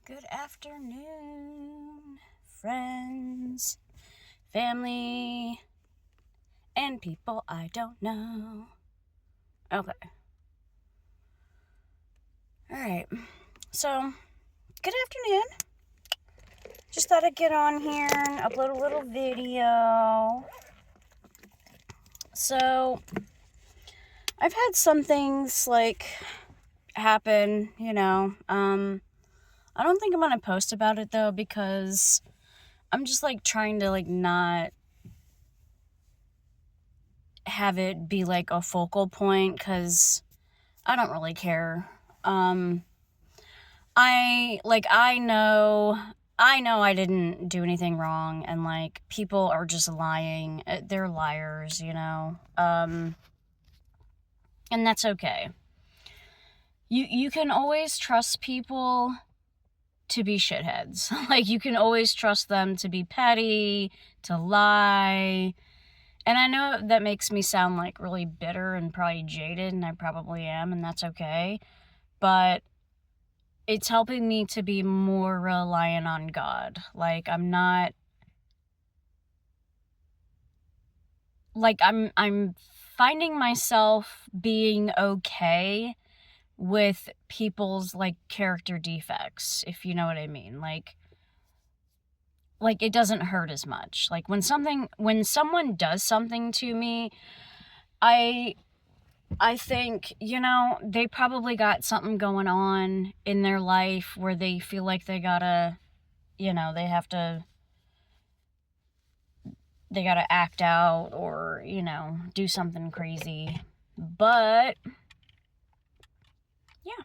Good afternoon, friends, family, and people I don't know. Okay. Alright. So, good afternoon. Just thought I'd get on here and upload a little video. So, I've had some things, happen, I don't think I'm gonna post about it, though, because I'm just, trying to, not have it be, a focal point, because I don't really care. I know I didn't do anything wrong, and, people are just lying. They're liars, and that's okay. You can always trust people to be shitheads. You can always trust them to be petty, to lie. And I know that makes me sound really bitter and probably jaded, and I probably am, and that's okay. But it's helping me to be more reliant on God. I'm finding myself being okay with people's character defects, if you know what I mean. It doesn't hurt as much. When someone does something to me, I think, they probably got something going on in their life where they feel like they gotta, they gotta act out or, do something crazy. But, yeah.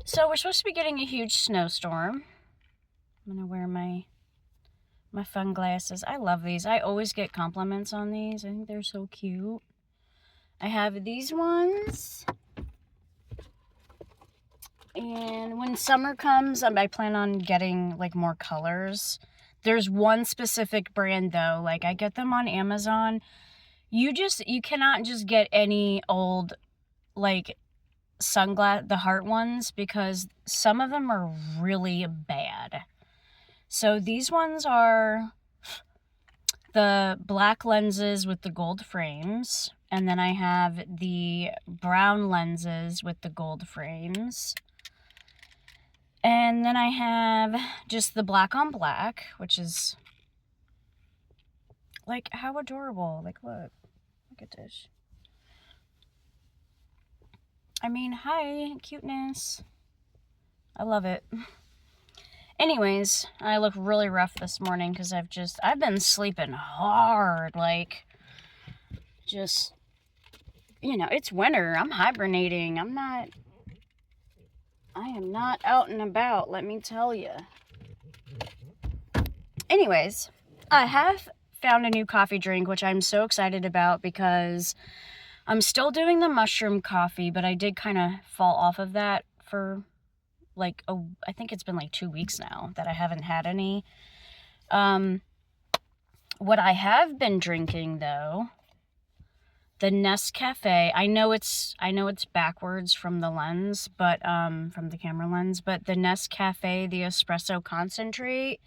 So we're supposed to be getting a huge snowstorm. I'm gonna wear my fun glasses. I love these. I always get compliments on these. I think they're so cute. I have these ones. And when summer comes, I plan on getting, more colors. There's one specific brand, though. I get them on Amazon. You cannot just get any old, the heart ones, because some of them are really bad. So these ones are the black lenses with the gold frames. And then I have the brown lenses with the gold frames. And then I have just the black on black, which is, how adorable. Look at this. I mean, hi, cuteness. I love it. Anyways, I look really rough this morning because I've been sleeping hard. It's winter. I'm hibernating. I am not out and about, let me tell you. Anyways, I have found a new coffee drink, which I'm so excited about because I'm still doing the mushroom coffee, but I did kind of fall off of that for I think it's been 2 weeks now that I haven't had any. What I have been drinking, though, the Nescafe. I know it's backwards from the lens, but from the camera lens, but the Nescafe, the espresso concentrate.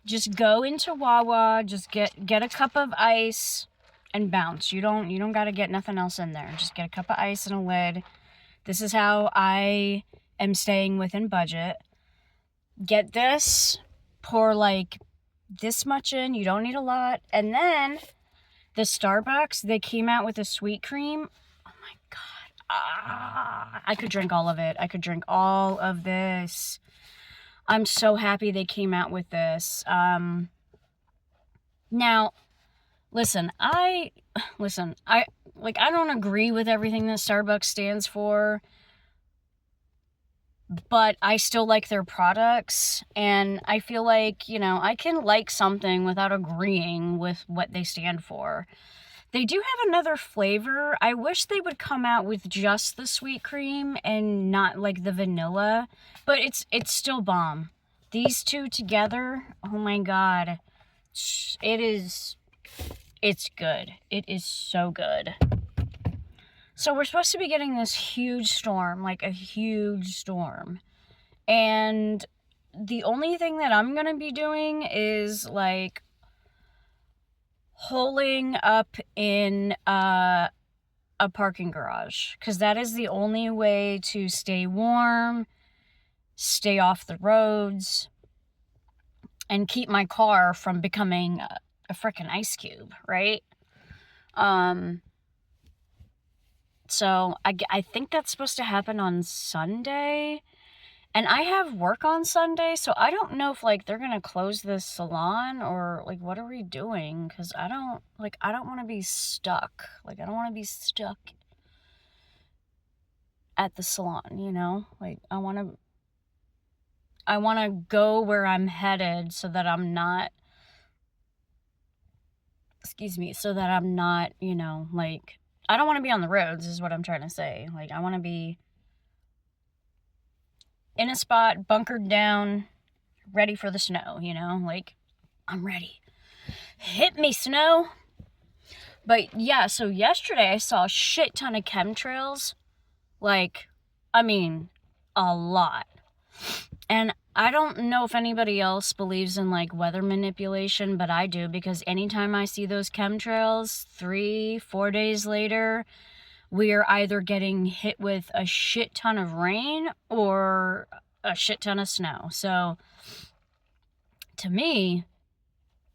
Just go into Wawa, just get a cup of ice and bounce. You don't got to get nothing else in there. Just get a cup of ice and a lid. This is how I am staying within budget. Get this, pour this much in. You don't need a lot. And then the Starbucks, they came out with a sweet cream. Oh my God. I could drink all of it. I could drink all of this. I'm so happy they came out with this. Now, listen, I don't agree with everything that Starbucks stands for, but I still like their products, and I feel like, I can like something without agreeing with what they stand for. They do have another flavor. I wish they would come out with just the sweet cream and not the vanilla, but it's still bomb. These two together, oh my God, it's good. It is so good. So we're supposed to be getting this huge storm, a huge storm. And the only thing that I'm gonna be doing is like holing up in a parking garage, because that is the only way to stay warm, stay off the roads, and keep my car from becoming a freaking ice cube, right? So I think that's supposed to happen on Sunday. And I have work on Sunday, so I don't know if, like, they're gonna close this salon or, like, what are we doing? Because I don't want to be stuck. Like, I don't want to be stuck at the salon, you know? Like, I want to go where I'm headed so that I'm not, you know, like, I don't want to be on the roads is what I'm trying to say. Like, I want to be in a spot, bunkered down, ready for the snow, you know? Like, I'm ready. Hit me, snow! But yeah, so yesterday I saw a shit ton of chemtrails. Like, I mean, a lot. And I don't know if anybody else believes in, like, weather manipulation, but I do, because anytime I see those chemtrails, 3-4 days later, we are either getting hit with a shit ton of rain or a shit ton of snow. So, to me,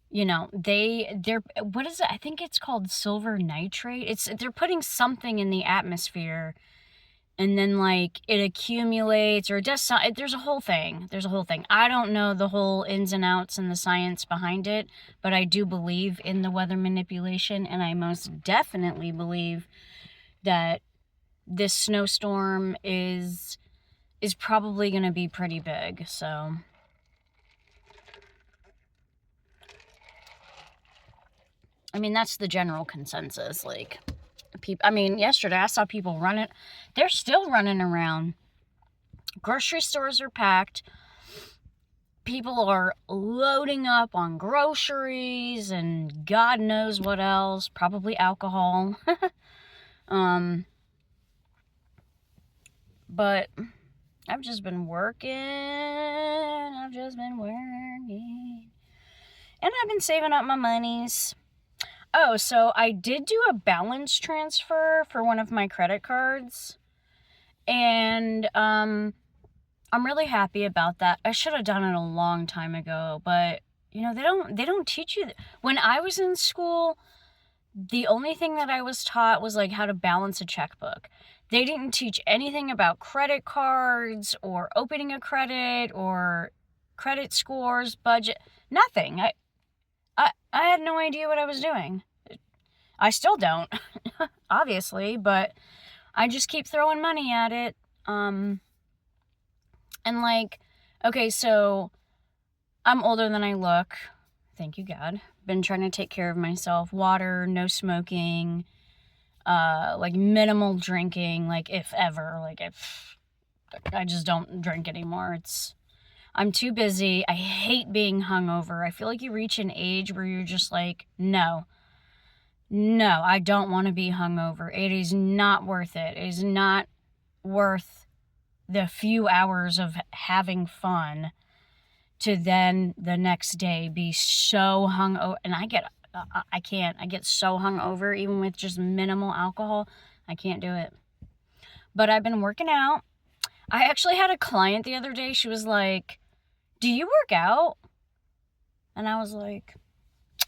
you know, they're what is it? I think it's called silver nitrate. They're putting something in the atmosphere, and then, like, it accumulates, or it does something. There's a whole thing. I don't know the whole ins and outs and the science behind it, but I do believe in the weather manipulation, and I most definitely believe that this snowstorm is probably going to be pretty big. So, I mean, that's the general consensus. Like, yesterday I saw people running. They're still running around. Grocery stores are packed. People are loading up on groceries and God knows what else. Probably alcohol. But I've just been working. And I've been saving up my monies. Oh, so I did do a balance transfer for one of my credit cards. And I'm really happy about that. I should have done it a long time ago, but you know, they don't teach you when I was in school, the only thing that I was taught was, like, how to balance a checkbook. They didn't teach anything about credit cards or opening a credit or credit scores, budget, nothing. I had no idea what I was doing. I still don't, obviously, but I just keep throwing money at it. And, like, okay, so I'm older than I look. Thank you, God. Been trying to take care of myself. Water, no smoking, like, minimal drinking, like, if ever. Like, if I just don't drink anymore. I'm too busy. I hate being hungover. I feel like you reach an age where you're just like, no, I don't want to be hungover. It is not worth it. It is not worth the few hours of having fun to then the next day be so hungover. And I get so hungover even with just minimal alcohol. I can't do it. But I've been working out. I actually had a client the other day. She was like, "Do you work out?" And I was like,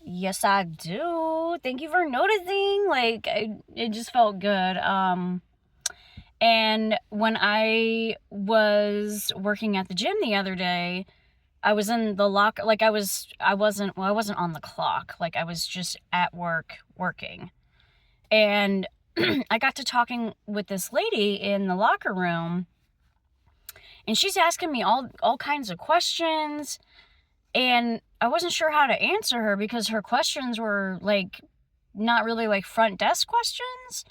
"Yes, I do. Thank you for noticing." Like, it just felt good. And when I was working at the gym the other day, I was in the locker, like, I wasn't on the clock. Like, I was just at work working. And I got to talking with this lady in the locker room, and she's asking me all kinds of questions, and I wasn't sure how to answer her because her questions were, like, not really, like, front desk questions.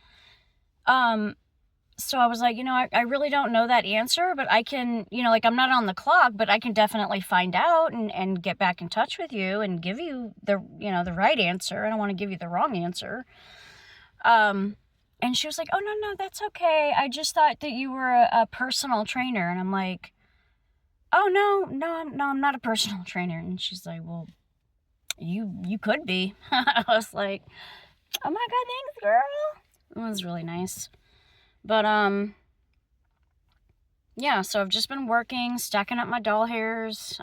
So I was like, I really don't know that answer, but I can, like, I'm not on the clock, but I can definitely find out and get back in touch with you and give you the right answer. I don't want to give you the wrong answer. And she was like, "Oh, no, that's okay. I just thought that you were a personal trainer." And I'm like, oh, no, I'm not a personal trainer. And she's like, well, you could be. I was like, oh my God, thanks, girl. It was really nice. But, yeah, so I've just been working, stacking up my doll hairs.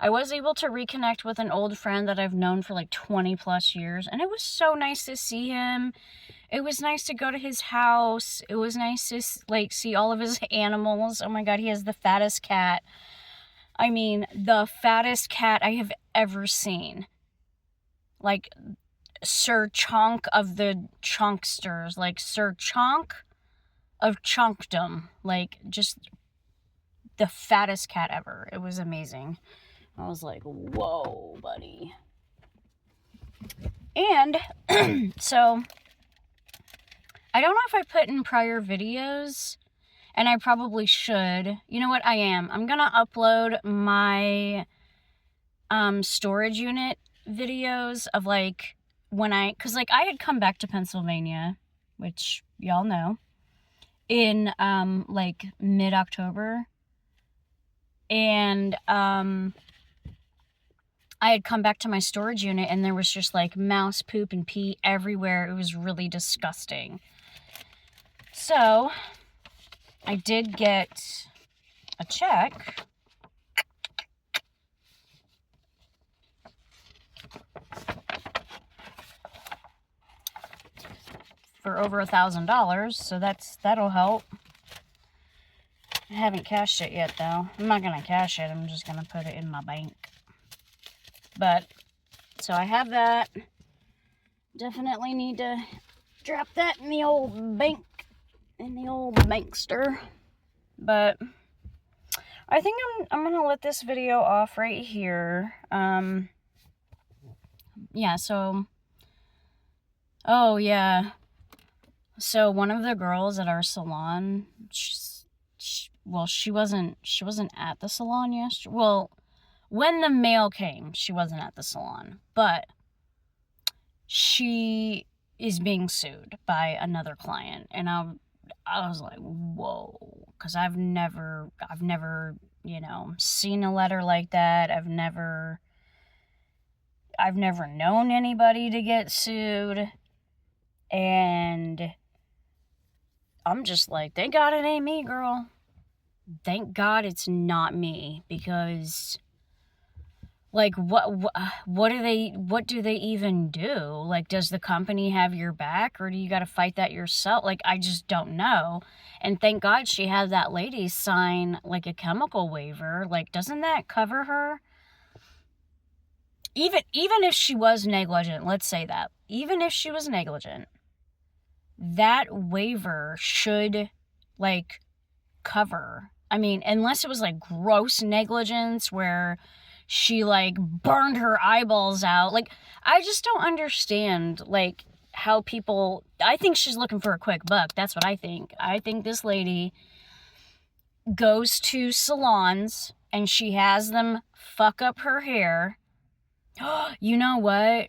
I was able to reconnect with an old friend that I've known for like 20 plus years, and it was so nice to see him. It was nice to go to his house. It was nice to like see all of his animals. Oh my God, he has the fattest cat. I mean, the fattest cat I have ever seen. Like Sir Chonk of the Chonksters, like Sir Chonk of Chonkdom, like just the fattest cat ever. It was amazing. I was like, whoa, buddy. And so I don't know if I put in prior videos, and I probably should. You know what? I am. I'm gonna upload my storage unit videos of like when because like I had come back to Pennsylvania, which y'all know, in like mid-October, and I had come back to my storage unit and there was just like mouse poop and pee everywhere. It was really disgusting. So I did get a check for over $1,000, so that'll help. I haven't cashed it yet though. I'm not gonna cash it, I'm just gonna put it in my bank. But so I have that. Definitely need to drop that in the old bank, in the old bankster. But I think I'm gonna let this video off right here. Yeah, so oh yeah, so one of the girls at our salon, she wasn't at the salon yesterday. Well, when the mail came, she wasn't at the salon, but she is being sued by another client, and I was like, whoa, because I've never, you know, seen a letter like that. I've never known anybody to get sued, and I'm just like, thank God it ain't me, girl. Thank God it's not me, because like what do they even do? Like, does the company have your back, or do you got to fight that yourself? Like, I just don't know. And thank God she had that lady sign like a chemical waiver. Like, doesn't that cover her? Even if she was negligent, let's say that. Even if she was negligent, that waiver should like cover. I mean, unless it was like gross negligence where she like burned her eyeballs out. Like, I just don't understand like how people, I think she's looking for a quick buck. That's what I think. I think this lady goes to salons and she has them fuck up her hair. You know what?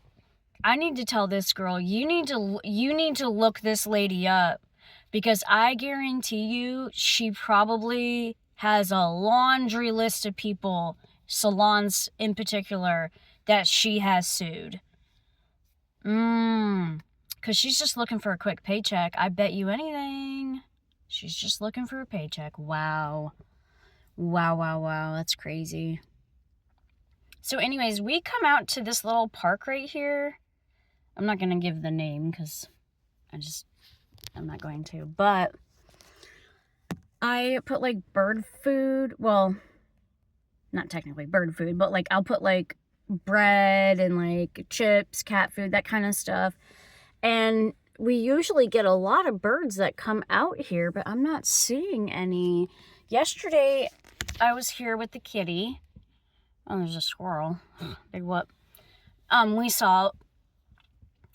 I need to tell this girl, you need to look this lady up, because I guarantee you she probably has a laundry list of people, salons in particular, that she has sued. Because she's just looking for a quick paycheck. I bet you anything. She's just looking for a paycheck. Wow. That's crazy. So anyways, we come out to this little park right here. I'm not going to give the name because I'm not going to. But I put like bird food. Well, not technically bird food, but like I'll put like bread and like chips, cat food, that kind of stuff. And we usually get a lot of birds that come out here, but I'm not seeing any. Yesterday, I was here with the kitty. Oh, there's a squirrel. Big whoop.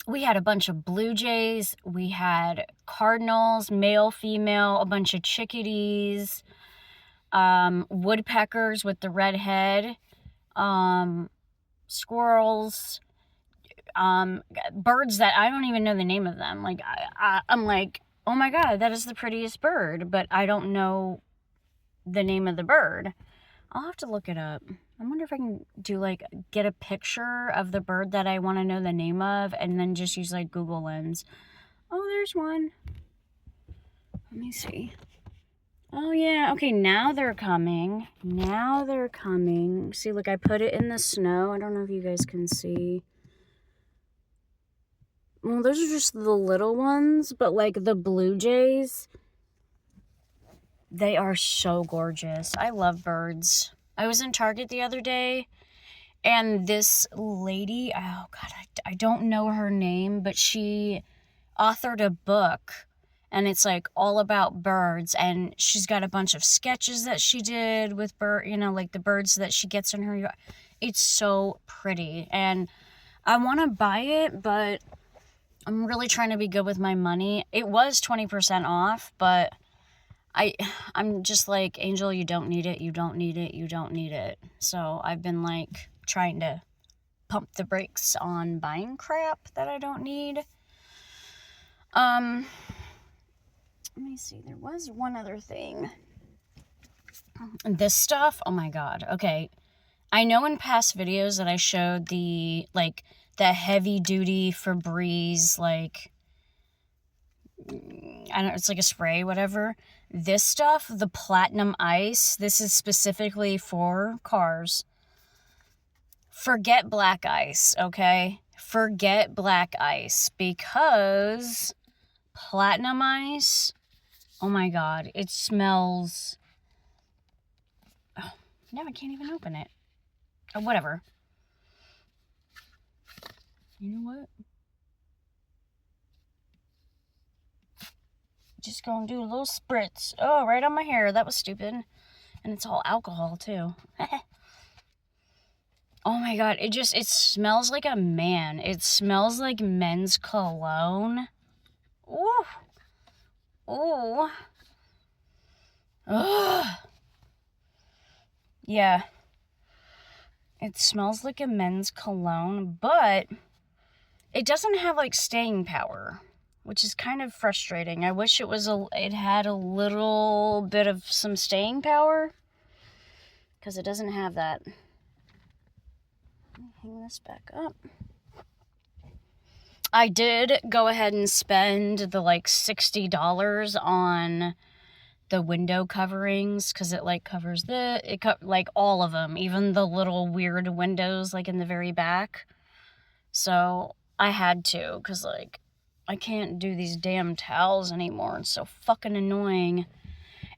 We had a bunch of blue jays. We had cardinals, male, female, a bunch of chickadees, woodpeckers with the red head, squirrels, birds that I don't even know the name of them. Like, I'm like, oh my God, that is the prettiest bird, but I don't know the name of the bird. I'll have to look it up. I wonder if I can do, like, get a picture of the bird that I want to know the name of and then just use, like, Google Lens. Oh, there's one. Let me see. Oh, yeah. Okay, now they're coming. Now they're coming. See, look, I put it in the snow. I don't know if you guys can see. Well, those are just the little ones, but, like, the blue jays, they are so gorgeous. I love birds. I was in Target the other day, and this lady, oh, God, I don't know her name, but she authored a book, and it's like all about birds, and she's got a bunch of sketches that she did with like the birds that she gets in her yard. It's so pretty, and I want to buy it, but I'm really trying to be good with my money. It was 20% off, but I'm just like, Angel, you don't need it, you don't need it, you don't need it. So I've been like trying to pump the brakes on buying crap that I don't need. Let me see, there was one other thing. This stuff, oh my God. Okay, I know in past videos that I showed the heavy duty Febreze, like, I don't know, it's like a spray, whatever. This stuff, the Platinum Ice, this is specifically for cars. Forget black ice, okay? Forget black ice, because Platinum Ice, oh my God, it smells... Oh, now I can't even open it. Oh, whatever. You know what? Just gonna do a little spritz. Oh, right on my hair. That was stupid. And it's all alcohol, too. Oh my God, it smells like a man. It smells like men's cologne. Ooh. Ooh. Ugh. Yeah. It smells like a men's cologne, but it doesn't have, like, staying power, which is kind of frustrating. I wish it had a little bit of some staying power, because it doesn't have that. Let me hang this back up. I did go ahead and spend the, like, $60 on the window coverings, because it, like, covers like, all of them, even the little weird windows, like, in the very back. So I had to, because, like, I can't do these damn towels anymore. It's so fucking annoying.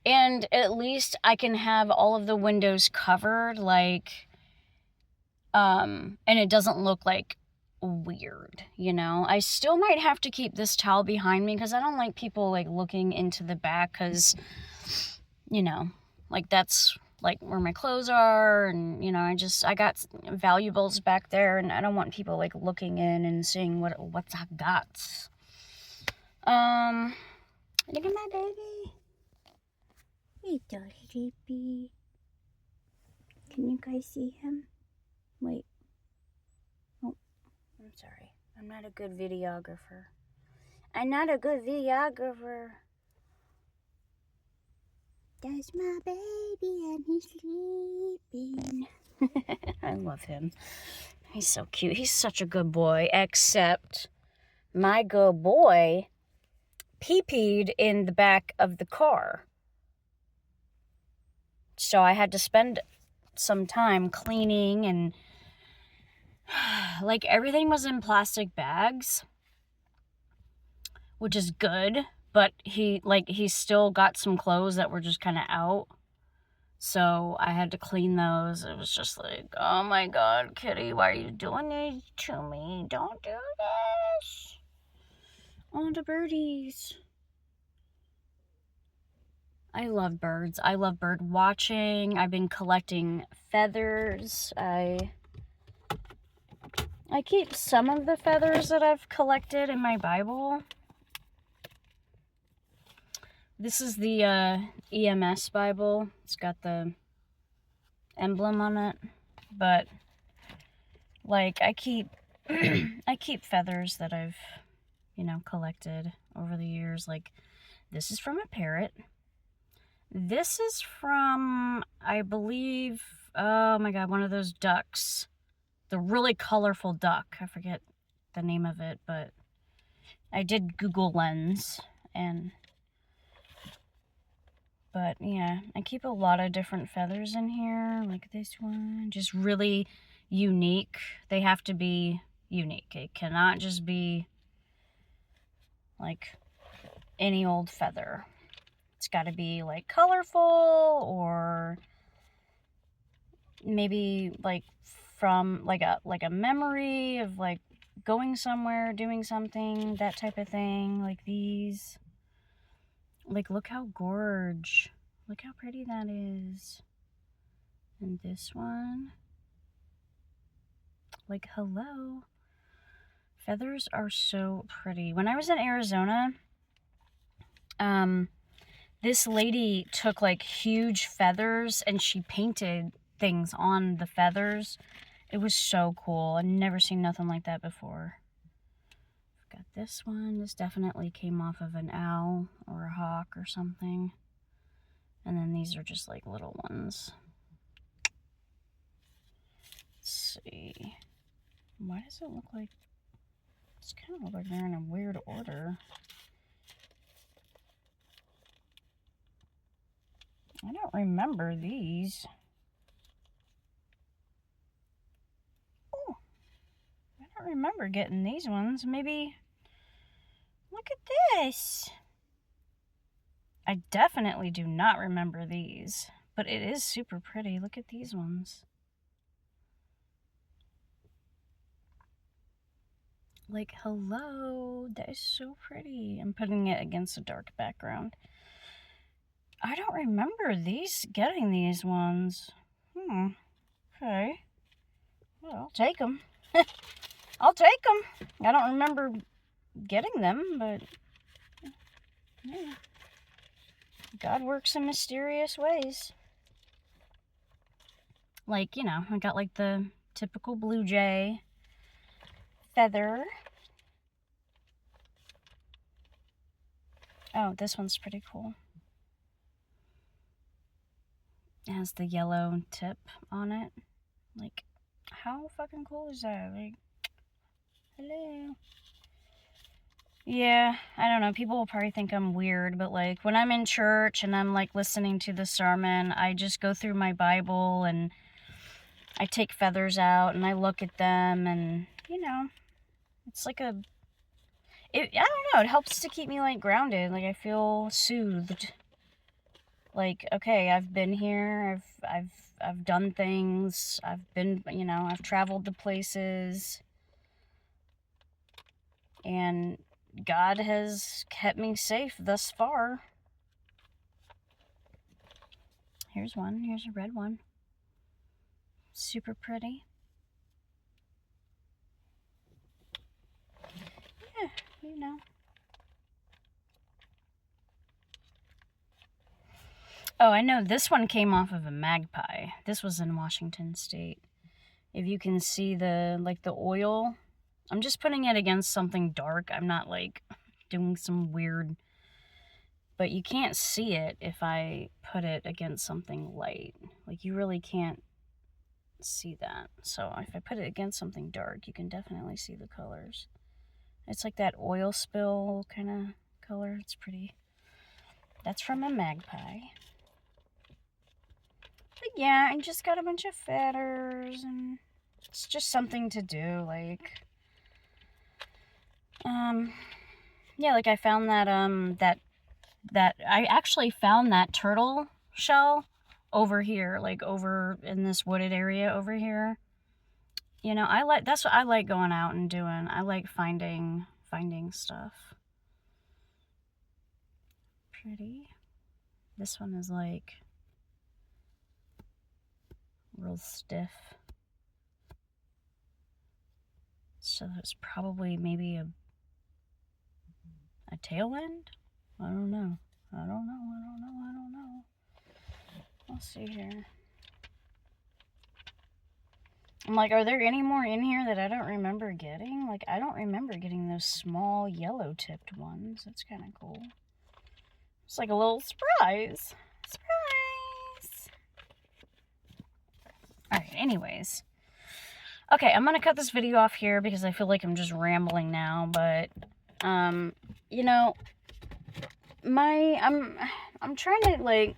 And at least I can have all of the windows covered, like, and it doesn't look, like, weird, you know? I still might have to keep this towel behind me, because I don't like people, like, looking into the back, because, you know, like, that's, like, where my clothes are, and, you know, I got valuables back there, and I don't want people, like, looking in and seeing what I got. Look at my baby. He's so sleepy. Can you guys see him? Wait. Oh, I'm sorry. I'm not a good videographer. I'm not a good videographer. That's my baby and he's sleeping. I love him. He's so cute. He's such a good boy, except my good boy pee-peed in the back of the car. So I had to spend some time cleaning, and like, everything was in plastic bags, which is good, but he still got some clothes that were just kind of out. So I had to clean those. It was just like, oh my God, Kitty, why are you doing this to me? Don't do this. Oh, the birdies. I love birds. I love bird watching. I've been collecting feathers. I keep some of the feathers that I've collected in my Bible. This is the EMS Bible. It's got the emblem on it. But, like, I keep I keep feathers that I've, you know, collected over the years. Like, this is from a parrot. This is from, I believe, oh my god, one of those ducks. The really colorful duck. I forget the name of it, but I did Google Lens, but yeah, I keep a lot of different feathers in here, like this one, just really unique. They have to be unique. It cannot just be like any old feather. It's got to be like colorful, or maybe like from like a memory of like going somewhere, doing something, that type of thing. Like these. Like, look how gorge. Look how pretty that is. And this one. Like, hello. Feathers are so pretty. When I was in Arizona, this lady took like huge feathers and she painted things on the feathers. It was so cool. I've never seen nothing like that before. Got this one. This definitely came off of an owl or a hawk or something. And then these are just like little ones. Let's see. Why does it look like... It's kind of look like they're in a weird order. I don't remember these. Oh, I don't remember getting these ones. Maybe... Look at this. I definitely do not remember these. But it is super pretty. Look at these ones. Like, hello. That is so pretty. I'm putting it against a dark background. I don't remember getting these ones. Okay. Well, I'll take them. I'll take them. I don't remember getting them, but yeah. God works in mysterious ways. Like, you know, I got like the typical blue jay feather. Oh, this one's pretty cool. It has the yellow tip on it. Like, how fucking cool is that? Like, hello. Yeah, I don't know. People will probably think I'm weird, but like when I'm in church and I'm like listening to the sermon, I just go through my Bible and I take feathers out and I look at them, and you know, it's like I don't know, it helps to keep me like grounded. Like I feel soothed. Like, okay, I've been here. I've done things. I've been, you know, I've traveled to places, and God has kept me safe thus far. Here's one. Here's a red one. Super pretty. Yeah, you know. Oh, I know this one came off of a magpie. This was in Washington State. If you can see the oil, I'm just putting it against something dark. I'm not like doing some weird, but you can't see it if I put it against something light. Like you really can't see that. So if I put it against something dark, you can definitely see the colors. It's like that oil spill kind of color. It's pretty. That's from a magpie. But yeah, I just got a bunch of feathers, and it's just something to do. Like, yeah, like I found that I actually found that turtle shell over here, like over in this wooded area over here. You know, that's what I like going out and doing. I like finding stuff. Pretty. This one is like real stiff. So it's probably maybe a tailwind? I don't know. Let's see here. I'm like, are there any more in here that I don't remember getting? Like, I don't remember getting those small yellow tipped ones. That's kind of cool. It's like a little surprise. Alright, anyways. Okay, I'm gonna cut this video off here because I feel like I'm just rambling now, but, you know, I'm trying to, like,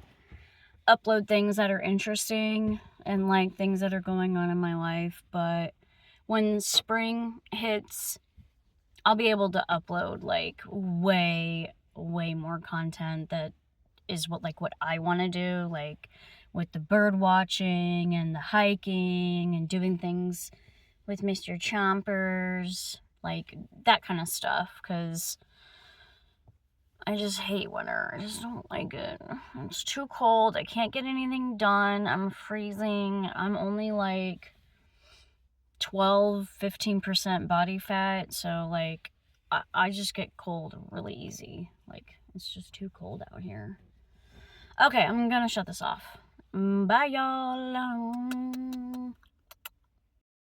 upload things that are interesting and, like, things that are going on in my life, but when spring hits, I'll be able to upload, like, way more content that is what I want to do, like, with the bird watching and the hiking and doing things with Mr. Chompers, like, that kind of stuff, because I just hate winter. I just don't like it. It's too cold. I can't get anything done. I'm freezing. I'm only, like, 15% body fat, so, like, I just get cold really easy. Like, it's just too cold out here. Okay, I'm gonna shut this off. Bye, y'all.